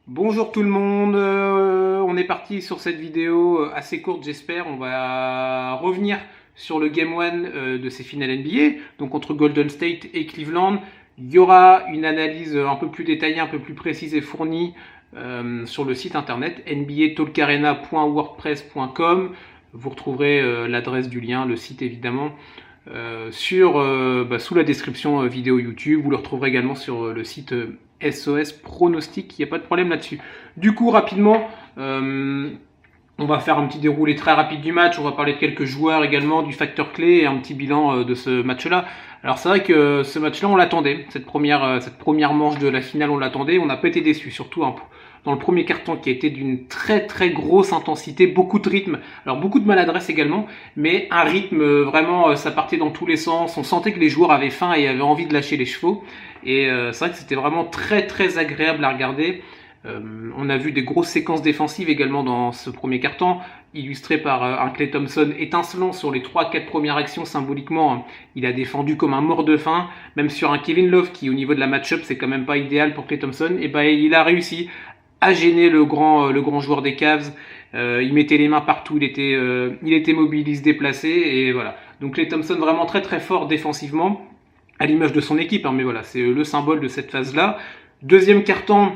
Bonjour tout le monde, on est parti sur cette vidéo assez courte j'espère. On va revenir sur le Game 1 de ces finales NBA, donc entre Golden State et Cleveland. Il y aura une analyse un peu plus détaillée, un peu plus précise et fournie sur le site internet nbatalkarena.wordpress.com. Vous retrouverez l'adresse du lien, le site évidemment, sous la description vidéo YouTube. Vous le retrouverez également sur le site SOS Pronostic, il n'y a pas de problème là-dessus. Du coup, rapidement, on va faire un petit déroulé très rapide du match, on va parler de quelques joueurs également, du facteur clé et un petit bilan de ce match-là. Alors c'est vrai que ce match-là, on l'attendait, cette première manche de la finale, on l'attendait, on n'a pas été déçus, surtout dans le premier carton qui a été d'une très très grosse intensité, beaucoup de rythme, alors beaucoup de maladresse également, mais un rythme vraiment, ça partait dans tous les sens, on sentait que les joueurs avaient faim et avaient envie de lâcher les chevaux, et c'est vrai que c'était vraiment très très agréable à regarder. On a vu des grosses séquences défensives également dans ce premier quart-temps, illustrées par un Klay Thompson étincelant sur les 3-4 premières actions symboliquement. Il a défendu comme un mort de faim, même sur un Kevin Love qui au niveau de la match-up c'est quand même pas idéal pour Klay Thompson, et ben il a réussi à gêner le grand joueur des Cavs. Il mettait les mains partout, il était mobile, il se déplaçait, et voilà. Donc Klay Thompson vraiment très très fort défensivement, à l'image de son équipe, hein, mais voilà, c'est le symbole de cette phase-là. Deuxième quart-temps,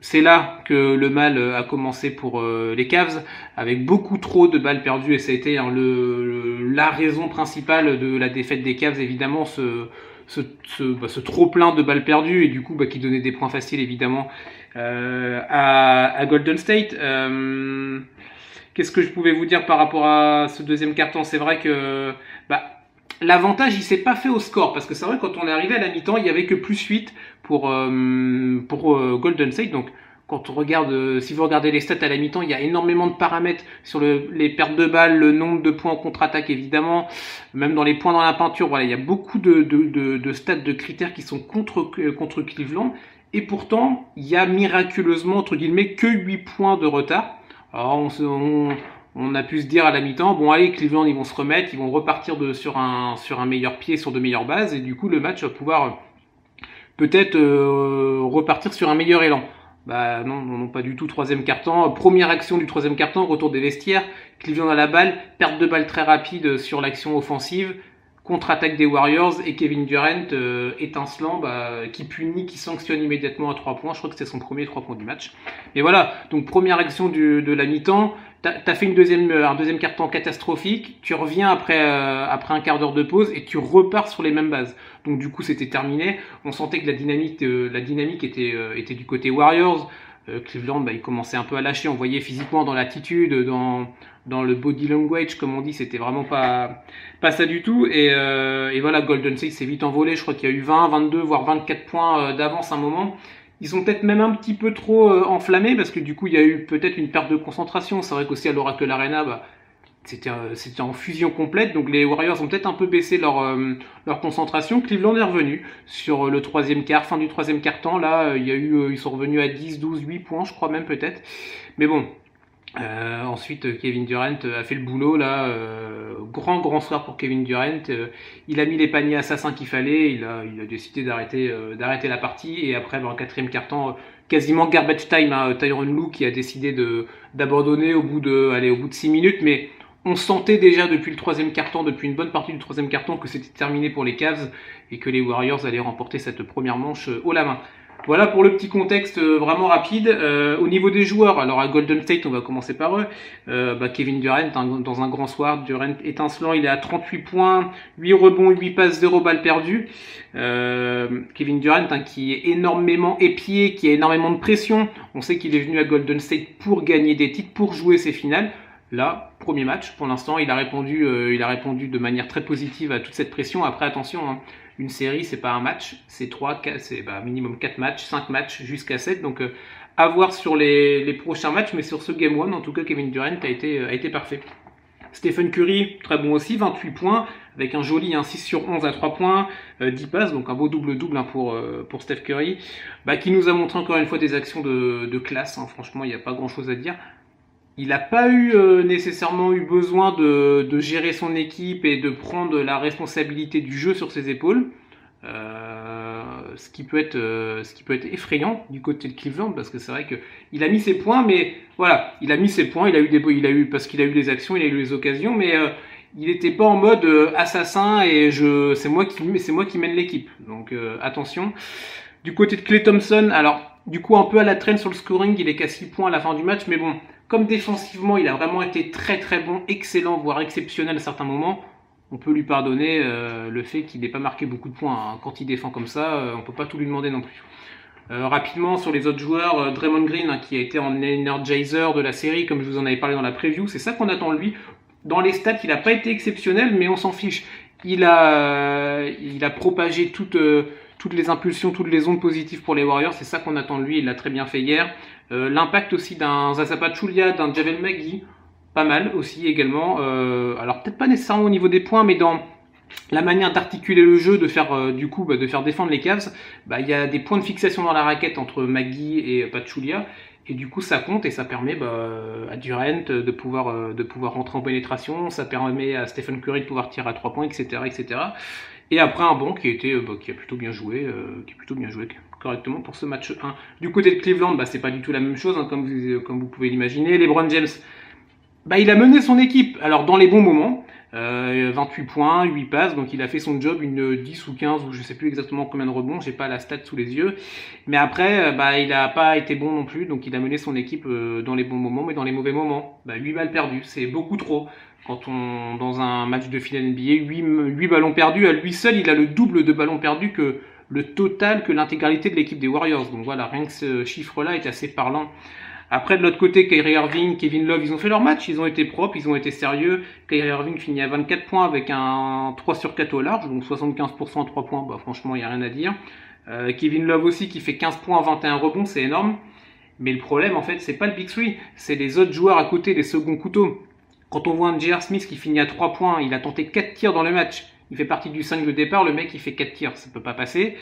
c'est là que le mal a commencé pour les Cavs, avec beaucoup trop de balles perdues, et ça a été la raison principale de la défaite des Cavs, évidemment, ce trop-plein de balles perdues, et du coup qui donnait des points faciles, évidemment, à Golden State. Qu'est-ce que je pouvais vous dire par rapport à ce deuxième carton? C'est vrai que l'avantage, il s'est pas fait au score, parce que c'est vrai que quand on est arrivé à la mi-temps, il y avait que +8 pour Golden State. Donc quand on regarde, si vous regardez les stats à la mi-temps, il y a énormément de paramètres sur les pertes de balles, le nombre de points en contre-attaque évidemment, même dans les points dans la peinture. Voilà, il y a beaucoup de stats, de critères qui sont contre Cleveland, et pourtant il y a miraculeusement entre guillemets que 8 points de retard. Alors on a pu se dire à la mi-temps, bon allez, Cleveland ils vont se remettre, ils vont repartir sur un meilleur pied, sur de meilleures bases, et du coup le match va pouvoir peut-être repartir sur un meilleur élan. Bah non, non, non, pas du tout. Troisième carton, première action du troisième carton, retour des vestiaires, Cleveland à la balle, perte de balle très rapide sur l'action offensive, contre-attaque des Warriors, et Kevin Durant étincelant, qui punit, qui sanctionne immédiatement à 3 points. Je crois que c'était son premier 3 points du match. Et voilà, donc première action de la mi-temps. T'as fait un deuxième quart-temps catastrophique, tu reviens après un quart d'heure de pause et tu repars sur les mêmes bases. Donc du coup c'était terminé. On sentait que la dynamique était du côté Warriors. Cleveland, il commençait un peu à lâcher. On voyait physiquement dans l'attitude, dans le body language, comme on dit, c'était vraiment pas ça du tout. Et voilà, Golden State s'est vite envolé. Je crois qu'il y a eu 20, 22, voire 24 points d'avance à un moment. Ils sont peut-être même un petit peu trop enflammés, parce que du coup il y a eu peut-être une perte de concentration. C'est vrai qu'aussi à l'Oracle Arena, c'était en fusion complète, donc les Warriors ont peut-être un peu baissé leur concentration. Cleveland est revenu sur le troisième quart, fin du troisième quart-temps. Là, ils sont revenus à 10, 12, 8 points, je crois même peut-être. Mais bon, ensuite, Kevin Durant a fait le boulot là, grand soir pour Kevin Durant. Il a mis les paniers assassins qu'il fallait. Il a décidé d'arrêter la partie. Et après, dans le quatrième quart-temps, quasiment garbage time, hein, Tyronn Lue qui a décidé d'abandonner au bout de 6 minutes. Mais on sentait déjà depuis le troisième quart-temps, depuis une bonne partie du troisième quart-temps, que c'était terminé pour les Cavs et que les Warriors allaient remporter cette première manche haut la main. Voilà pour le petit contexte vraiment rapide. Au niveau des joueurs, alors à Golden State, on va commencer par eux. Kevin Durant, dans un grand soir, Durant étincelant, il est à 38 points, 8 rebonds, 8 passes, 0 balles perdues. Kevin Durant, qui est énormément épié, qui a énormément de pression. On sait qu'il est venu à Golden State pour gagner des titres, pour jouer ses finales. Là, premier match, pour l'instant, il a répondu de manière très positive à toute cette pression. Après, attention, hein, une série, c'est pas un match, c'est minimum 4 matchs, 5 matchs jusqu'à 7. Donc, à voir sur les prochains matchs, mais sur ce Game 1, en tout cas, Kevin Durant a été parfait. Stephen Curry, très bon aussi, 28 points, avec un joli 6 sur 11 à 3 points, 10 passes, donc un beau double-double pour Steph Curry, qui nous a montré encore une fois des actions de classe, hein. Franchement, il n'y a pas grand-chose à dire. Il n'a pas nécessairement eu besoin de gérer son équipe et de prendre la responsabilité du jeu sur ses épaules. ce qui peut être effrayant du côté de Cleveland, parce que c'est vrai que il a mis ses points, mais voilà, il a mis ses points, parce qu'il a eu les actions, il a eu les occasions, mais il n'était pas en mode assassin et c'est moi qui mène l'équipe. Donc attention. Du côté de Klay Thompson, alors du coup un peu à la traîne sur le scoring, il est qu'à 6 points à la fin du match, mais bon, comme défensivement il a vraiment été très très bon, excellent, voire exceptionnel à certains moments, on peut lui pardonner le fait qu'il n'ait pas marqué beaucoup de points. Hein. Quand il défend comme ça, on peut pas tout lui demander non plus. Rapidement sur les autres joueurs, Draymond Green hein, qui a été en energizer de la série, comme je vous en avais parlé dans la preview, c'est ça qu'on attend de lui. Dans les stats, il n'a pas été exceptionnel, mais on s'en fiche. Il a propagé toutes les impulsions, toutes les ondes positives pour les Warriors, c'est ça qu'on attend de lui, il l'a très bien fait hier. L'impact aussi d'un Zaza Pachulia, d'un Javel McGee, pas mal aussi également. Alors peut-être pas nécessairement au niveau des points, mais dans la manière d'articuler le jeu, de faire de faire défendre les Cavs, il y a des points de fixation dans la raquette entre McGee et Pachulia. Et du coup, ça compte et ça permet à Durant de pouvoir rentrer en pénétration. Ça permet à Stephen Curry de pouvoir tirer à 3 points, etc., etc. Et après un banc qui a plutôt bien joué, correctement pour ce match 1. Du côté de Cleveland, c'est pas du tout la même chose, hein, comme vous pouvez l'imaginer. LeBron James, il a mené son équipe. Alors dans les bons moments. 28 points, 8 passes, donc il a fait son job, une 10 ou 15, ou je sais plus exactement combien de rebonds, j'ai pas la stat sous les yeux. Mais après, il a pas été bon non plus, donc il a mené son équipe dans les bons moments, mais dans les mauvais moments. 8 balles perdues, c'est beaucoup trop. Dans un match de finale NBA, 8 ballons perdus, à lui seul, il a le double de ballons perdus que l'intégralité de l'équipe des Warriors. Donc voilà, rien que ce chiffre-là est assez parlant. Après, de l'autre côté, Kyrie Irving, Kevin Love, ils ont fait leur match, ils ont été propres, ils ont été sérieux. Kyrie Irving finit à 24 points avec un 3 sur 4 au large, donc 75% à 3 points, franchement, il n'y a rien à dire. Kevin Love aussi qui fait 15 points, 21 rebonds, c'est énorme. Mais le problème, en fait, c'est pas le Big Three, c'est les autres joueurs à côté, les seconds couteaux. Quand on voit un J.R. Smith qui finit à 3 points, il a tenté 4 tirs dans le match. Il fait partie du 5 de départ, le mec il fait 4 tirs, ça peut pas passer.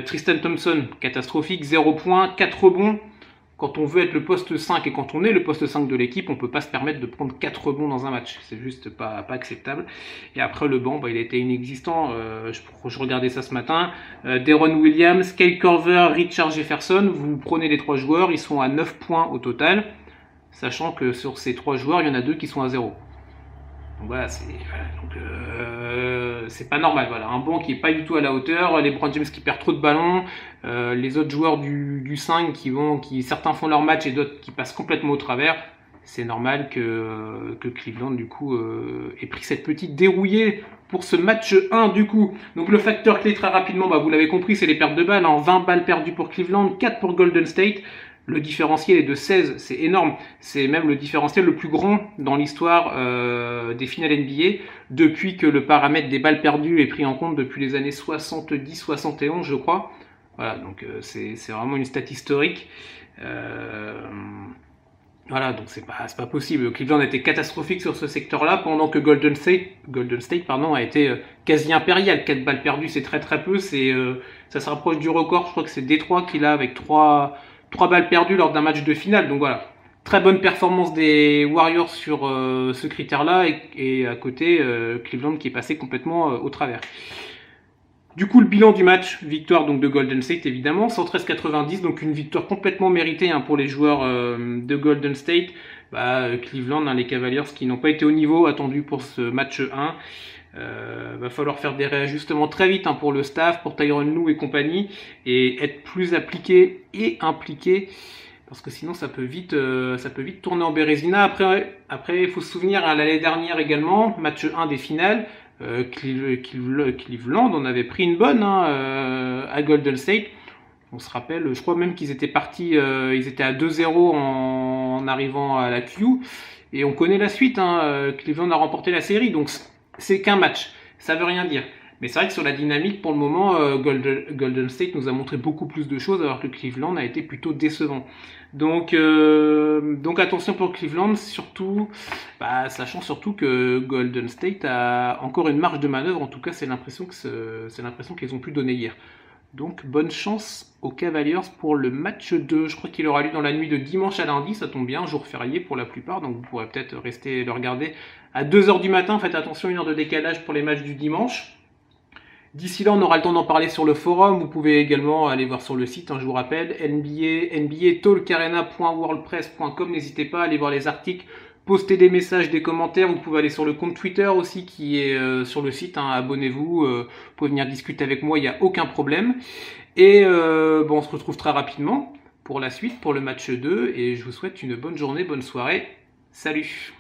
Tristan Thompson, catastrophique, 0 points, 4 rebonds. Quand on veut être le poste 5 et quand on est le poste 5 de l'équipe, on peut pas se permettre de prendre 4 rebonds dans un match. C'est juste pas acceptable. Et après le banc, il a été inexistant. Je regardais ça ce matin. Deron Williams, Kyle Korver, Richard Jefferson. Vous prenez les 3 joueurs, ils sont à 9 points au total. Sachant que sur ces 3 joueurs, il y en a 2 qui sont à 0. Donc voilà, c'est pas normal. Voilà, un banc qui est pas du tout à la hauteur, les LeBron James qui perd trop de ballons, les autres joueurs du 5 qui certains font leur match et d'autres qui passent complètement au travers. C'est normal que Cleveland du coup ait pris cette petite dérouillée pour ce match 1 du coup. Donc le facteur clé très rapidement, vous l'avez compris, c'est les pertes de balles. 20 balles perdues pour Cleveland, 4 pour Golden State. Le différentiel est de 16, c'est énorme. C'est même le différentiel le plus grand dans l'histoire des finales NBA depuis que le paramètre des balles perdues est pris en compte depuis les années 70-71, je crois. Voilà, donc c'est vraiment une stat historique. Voilà, donc c'est pas possible. Cleveland était catastrophique sur ce secteur-là pendant que Golden State a été quasi impérial. 4 balles perdues, c'est très très peu. Ça se rapproche du record. Je crois que c'est Détroit qui l'a avec 3 balles perdues lors d'un match de finale. Donc voilà, très bonne performance des Warriors sur ce critère-là et à côté Cleveland qui est passé complètement au travers. Du coup, le bilan du match, victoire donc de Golden State évidemment, 113-90, donc une victoire complètement méritée pour les joueurs de Golden State. Cleveland, les Cavaliers qui n'ont pas été au niveau attendu pour ce match 1. Va falloir faire des réajustements très vite pour le staff, pour Tyronn Lue et compagnie, et être plus appliqué et impliqué, parce que sinon ça peut vite tourner en Bérésina. Après, il faut se souvenir l'année dernière également, match 1 des finales. Cleveland, on avait pris une bonne à Golden State. On se rappelle, je crois même qu'ils étaient partis, ils étaient à 2-0 en arrivant à la Q, et on connaît la suite. Cleveland a remporté la série, donc c'est qu'un match, ça veut rien dire. Mais c'est vrai que sur la dynamique, pour le moment, Golden State nous a montré beaucoup plus de choses, alors que Cleveland a été plutôt décevant. Donc attention pour Cleveland, surtout, sachant surtout que Golden State a encore une marge de manœuvre. En tout cas, c'est l'impression qu'ils ont pu donner hier. Donc bonne chance aux Cavaliers pour le match 2. Je crois qu'il aura lieu dans la nuit de dimanche à lundi, ça tombe bien, jour férié pour la plupart, donc vous pourrez peut-être rester le regarder à 2h du matin. Faites attention, 1 heure de décalage pour les matchs du dimanche. D'ici là, on aura le temps d'en parler sur le forum. Vous pouvez également aller voir sur le site, hein, je vous rappelle, nba talkarena.wordpress.com. N'hésitez pas à aller voir les articles, poster des messages, des commentaires. Vous pouvez aller sur le compte Twitter aussi qui est sur le site, hein. Abonnez-vous, vous pouvez venir discuter avec moi, il n'y a aucun problème. Et bon, on se retrouve très rapidement pour la suite, pour le match 2. Et je vous souhaite une bonne journée, bonne soirée. Salut!